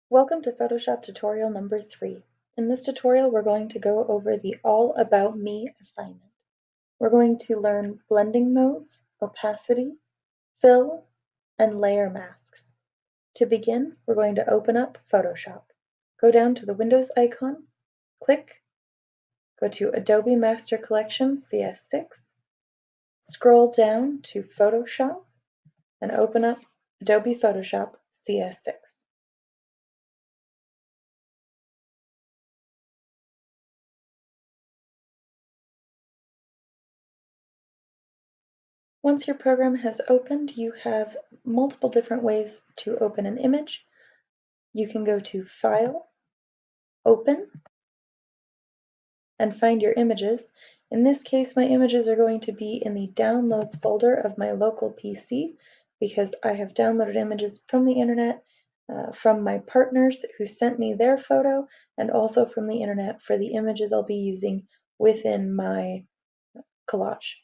Welcome to Photoshop tutorial number 3. In this tutorial, we're going to go over the All About Me assignment. We're going to learn blending modes, opacity, fill, and layer masks. To begin, we're going to open up Photoshop. Go down to the Windows icon, click, go to Adobe Master Collection CS6, scroll down to Photoshop, and open up Adobe Photoshop CS6. Once your program has opened, you have multiple different ways to open an image. You can go to File, Open, and find your images. In this case, my images are going to be in the Downloads folder of my local PC because I have downloaded images from the internet, from my partners who sent me their photo, and also from the internet for the images I'll be using within my collage.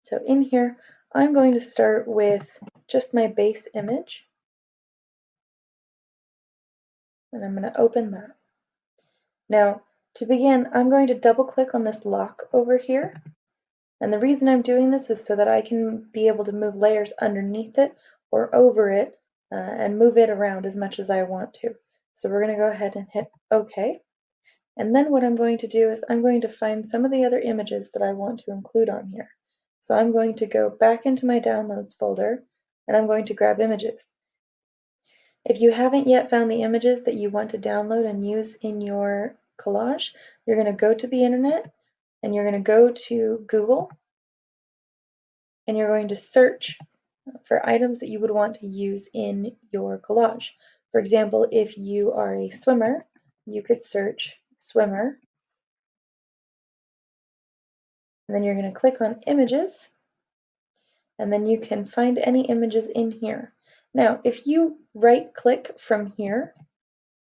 So in here, I'm going to start with just my base image, and I'm going to open that. Now, to begin, I'm going to double click on this lock over here, and the reason I'm doing this is so that I can be able to move layers underneath it or over it and move it around as much as I want to. So we're going to go ahead and hit OK. And then what I'm going to do is I'm going to find some of the other images that I want to include on here. So I'm going to go back into my Downloads folder, and I'm going to grab images. If you haven't yet found the images that you want to download and use in your collage, you're going to go to the internet, and you're going to go to Google, and you're going to search for items that you would want to use in your collage. For example, if you are a swimmer, you could search swimmer, and then you're going to click on images, and then you can find any images in here. Now, if you right click from here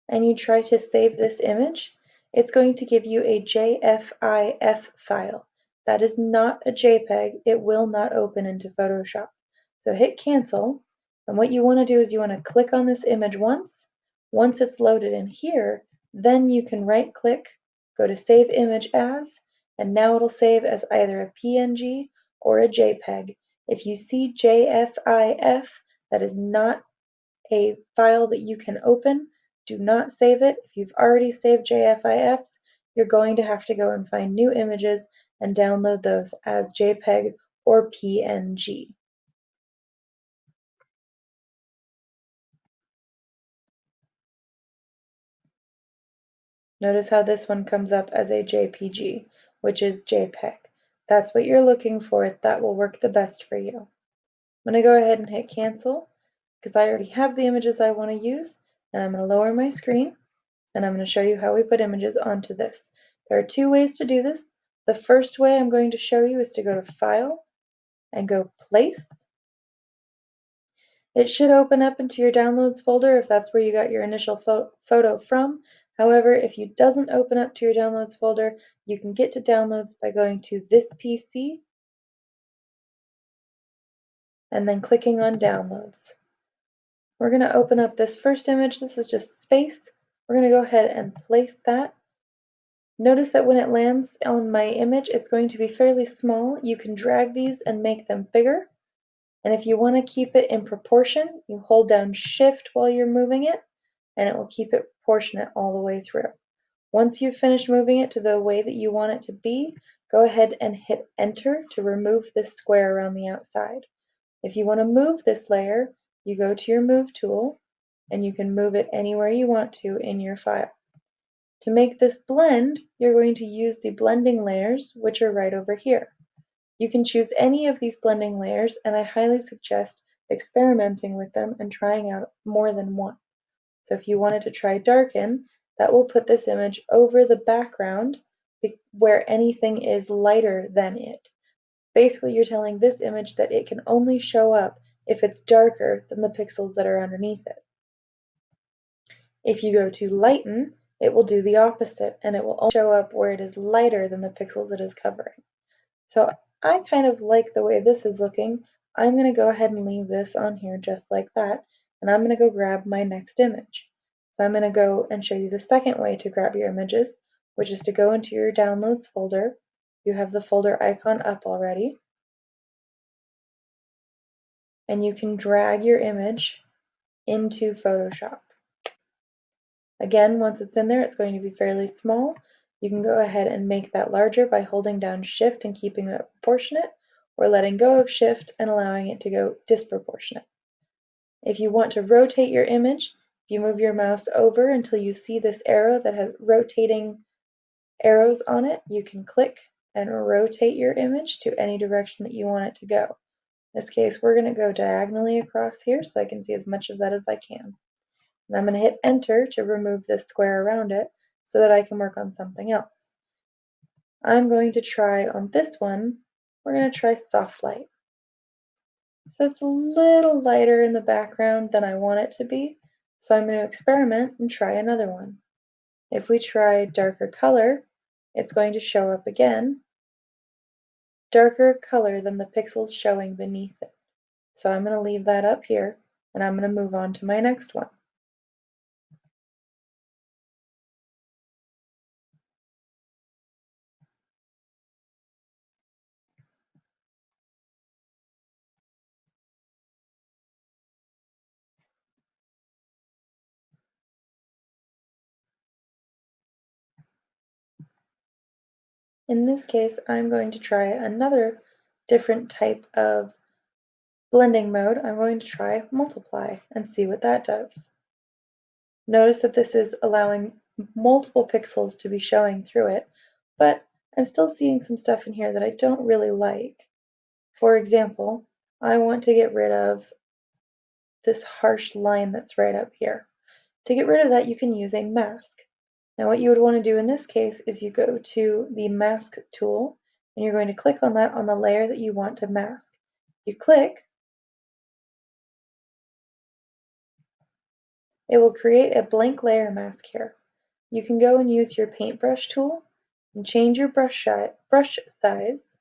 and you try to save this image, it's going to give you a JFIF file. That is not a JPEG. It will not open into Photoshop. So hit cancel, and what you want to do is you want to click on this image once. Once it's loaded in here, then you can right click, go to Save Image As, and now it'll save as either a PNG or a JPEG. If you see JFIF, that is not a file that you can open. Do not save it. If you've already saved JFIFs, you're going to have to go and find new images and download those as JPEG or PNG. Notice how this one comes up as a JPG, which is JPEG. That's what you're looking for. That will work the best for you. I'm going to go ahead and hit cancel because I already have the images I want to use, and I'm going to lower my screen, and I'm going to show you how we put images onto this. There are two ways to do this. The first way I'm going to show you is to go to File and go Place. It should open up into your Downloads folder if that's where you got your initial photo from. However, if it doesn't open up to your Downloads folder, you can get to Downloads by going to This PC and then clicking on Downloads. We're going to open up this first image. This is just space. We're going to go ahead and place that. Notice that when it lands on my image, it's going to be fairly small. You can drag these and make them bigger. And if you want to keep it in proportion, you hold down Shift while you're moving it, and it will keep it proportionate all the way through. Once you've finished moving it to the way that you want it to be, go ahead and hit Enter to remove this square around the outside. If you want to move this layer, you go to your Move tool, and you can move it anywhere you want to in your file. To make this blend, you're going to use the blending layers, which are right over here. You can choose any of these blending layers, and I highly suggest experimenting with them and trying out more than one. So if you wanted to try darken, that will put this image over the background where anything is lighter than it. Basically, you're telling this image that it can only show up if it's darker than the pixels that are underneath it. If you go to lighten, it will do the opposite, and it will only show up where it is lighter than the pixels it is covering. So I kind of like the way this is looking. I'm going to go ahead and leave this on here just like that. and I'm going to go grab my next image. So I'm going to go and show you the second way to grab your images, which is to go into your downloads folder. You have the folder icon up already, and you can drag your image into Photoshop. Again, once it's in there, it's going to be fairly small. You can go ahead and make that larger by holding down Shift and keeping it proportionate, or letting go of Shift and allowing it to go disproportionate. If you want to rotate your image, if you move your mouse over until you see this arrow that has rotating arrows on it, you can click and rotate your image to any direction that you want it to go. In this case, we're going to go diagonally across here so I can see as much of that as I can. And I'm going to hit Enter to remove this square around it so that I can work on something else. I'm going to try on this one, we're going to try soft light. So it's a little lighter in the background than I want it to be, so I'm going to experiment and try another one. If we try darker color, it's going to show up again, darker color than the pixels showing beneath it. So I'm going to leave that up here, and I'm going to move on to my next one. In this case, I'm going to try another different type of blending mode. I'm going to try multiply and see what that does. Notice that this is allowing multiple pixels to be showing through it, but I'm still seeing some stuff in here that I don't really like. For example, I want to get rid of this harsh line that's right up here. To get rid of that, you can use a mask. Now what you would want to do in this case is you go to the mask tool and you're going to click on that on the layer that you want to mask. You click, it will create a blank layer mask here. You can go and use your paintbrush tool and change your brush size.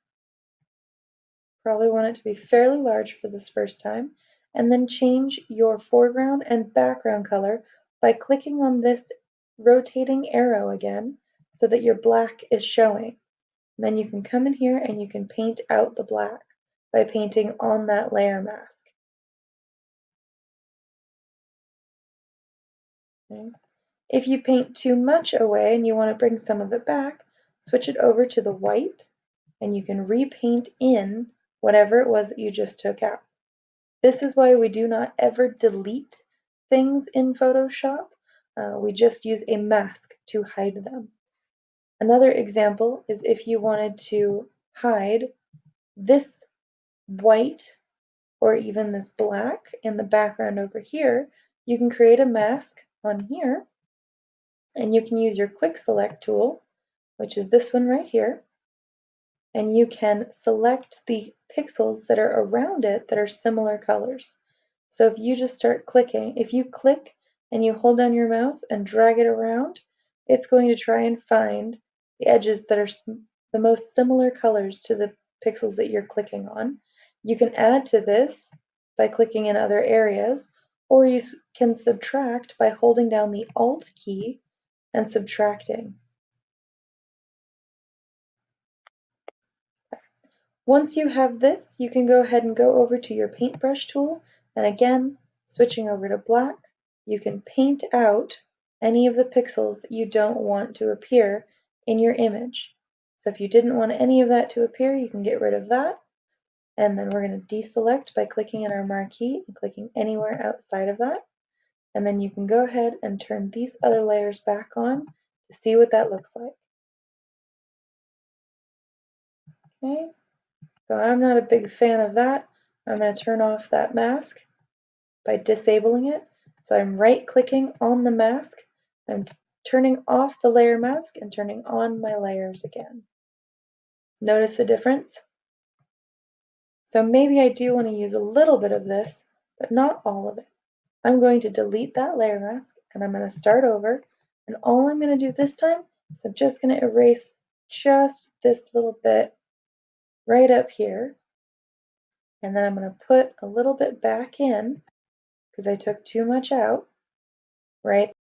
Probably want it to be fairly large for this first time, and then change your foreground and background color by clicking on this rotating arrow again so that your black is showing. And then you can come in here and you can paint out the black by painting on that layer mask. Okay. If you paint too much away and you want to bring some of it back, switch it over to the white and you can repaint in whatever it was that you just took out. This is why we do not ever delete things in Photoshop. We just use a mask to hide them. Another example is if you wanted to hide this white or even this black in the background over here, you can create a mask on here and you can use your quick select tool, which is this one right here, and you can select the pixels that are around it that are similar colors. So if you just start clicking, if you click and you hold down your mouse and drag it around, it's going to try and find the edges that are the most similar colors to the pixels that you're clicking on. You can add to this by clicking in other areas, or you can subtract by holding down the Alt key and subtracting. Once you have this, you can go ahead and go over to your paintbrush tool, and again, switching over to black, you can paint out any of the pixels that you don't want to appear in your image. So if you didn't want any of that to appear, you can get rid of that. And then we're going to deselect by clicking in our marquee and clicking anywhere outside of that. And then you can go ahead and turn these other layers back on to see what that looks like. Okay. So I'm not a big fan of that. I'm going to turn off that mask by disabling it. So I'm right clicking on the mask. I'm turning off the layer mask and turning on my layers again. Notice the difference? So maybe I do want to use a little bit of this, but not all of it. I'm going to delete that layer mask and I'm going to start over. And all I'm going to do this time is I'm just going to erase just this little bit right up here. And then I'm going to put a little bit back in because I took too much out, right?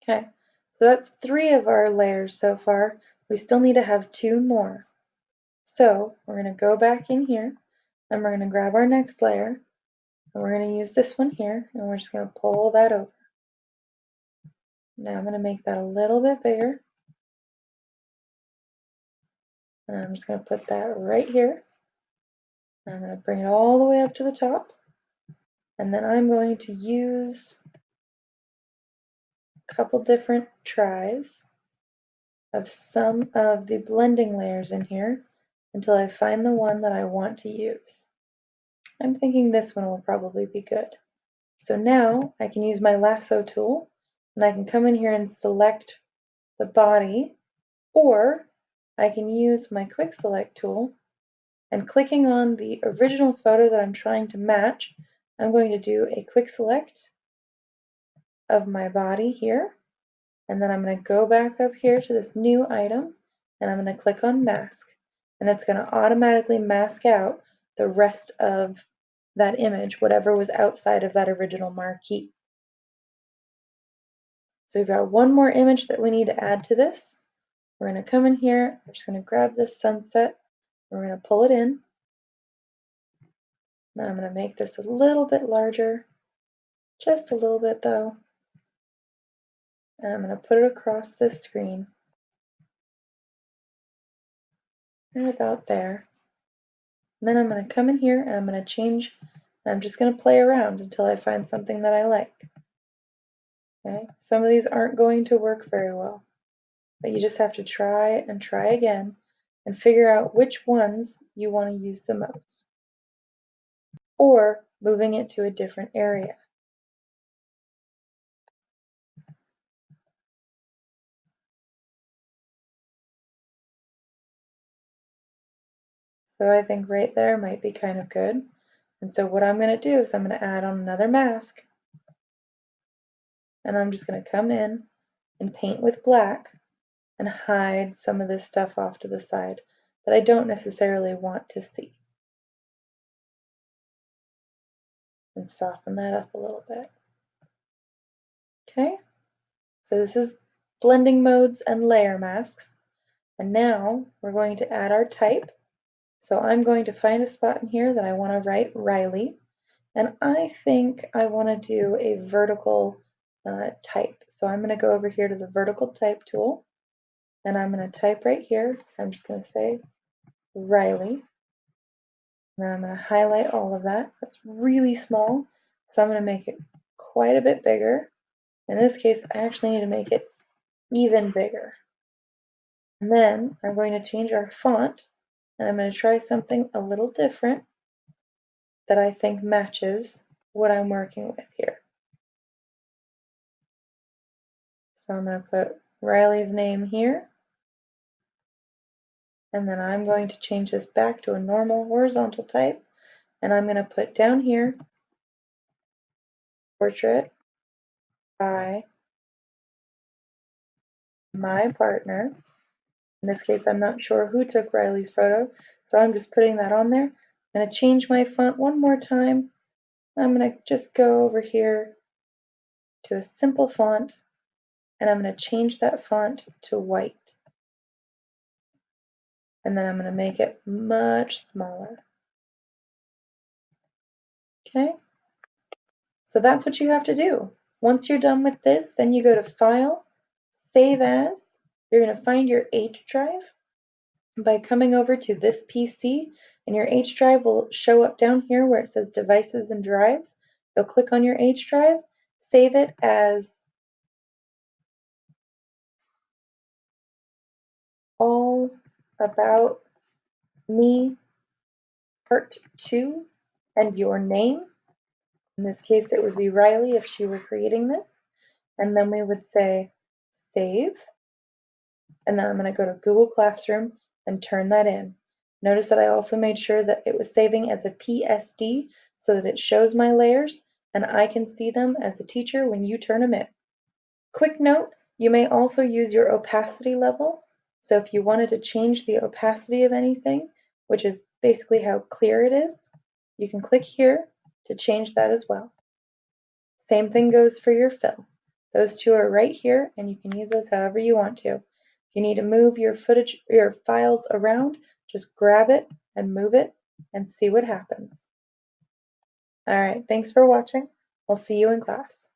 Okay, so that's 3 of our layers so far. We still need to have 2 more. So we're going to go back in here and we're going to grab our next layer and we're going to use this one here and we're just going to pull that over. Now I'm going to make that a little bit bigger and I'm just going to put that right here. I'm going to bring it all the way up to the top and then I'm going to use a couple different tries of some of the blending layers in here until I find the one that I want to use. I'm thinking this one will probably be good. So now I can use my lasso tool and I can come in here and select the body, or I can use my quick select tool and clicking on the original photo that I'm trying to match, I'm going to do a quick select of my body here, and then I'm going to go back up here to this new item and I'm going to click on mask, and it's going to automatically mask out the rest of that image, whatever was outside of that original marquee. So we've got one more image that we need to add to this. We're going to come in here, we're just going to grab this sunset, we're going to pull it in. Now I'm going to make this a little bit larger, just a little bit though, and I'm going to put it across this screen, right about there. And then I'm going to come in here and I'm going to change, and I'm just going to play around until I find something that I like. Okay, some of these aren't going to work very well, but you just have to try and try again and figure out which ones you want to use the most, or moving it to a different area. So I think right there might be kind of good. And so what I'm going to do is I'm going to add on another mask, and I'm just going to come in and paint with black and hide some of this stuff off to the side that I don't necessarily want to see. And soften that up a little bit. Okay, so this is blending modes and layer masks. And now we're going to add our type. So I'm going to find a spot in here that I want to write Riley. And I think I want to do a vertical type. So I'm going to go over here to the vertical type tool and I'm going to type right here. I'm just going to say Riley. And I'm going to highlight all of that. That's really small, so I'm going to make it quite a bit bigger. In this case, I actually need to make it even bigger. And then I'm going to change our font and I'm going to try something a little different that I think matches what I'm working with here. So I'm going to put Riley's name here, and then I'm going to change this back to a normal horizontal type, and I'm going to put down here portrait by my partner. In this case, I'm not sure who took Riley's photo, so I'm just putting that on there. I'm going to change my font one more time. I'm going to just go over here to a simple font, and I'm going to change that font to white. And then I'm going to make it much smaller. Okay, so that's what you have to do. Once you're done with this, then you go to File, Save As. You're going to find your H drive by coming over to this PC, and your H drive will show up down here where it says Devices and Drives. You'll click on your H drive, save it as All About Me Part 2 and your name. In this case, it would be Riley if she were creating this. And then we would say save. And then I'm going to go to Google Classroom and turn that in. Notice that I also made sure that it was saving as a PSD so that it shows my layers and I can see them as a teacher when you turn them in. Quick note, you may also use your opacity level. So if you wanted to change the opacity of anything, which is basically how clear it is, you can click here to change that as well. Same thing goes for your fill. Those two are right here, and you can use those however you want to. If you need to move your files around, just grab it and move it and see what happens. All right, thanks for watching. I'll see you in class.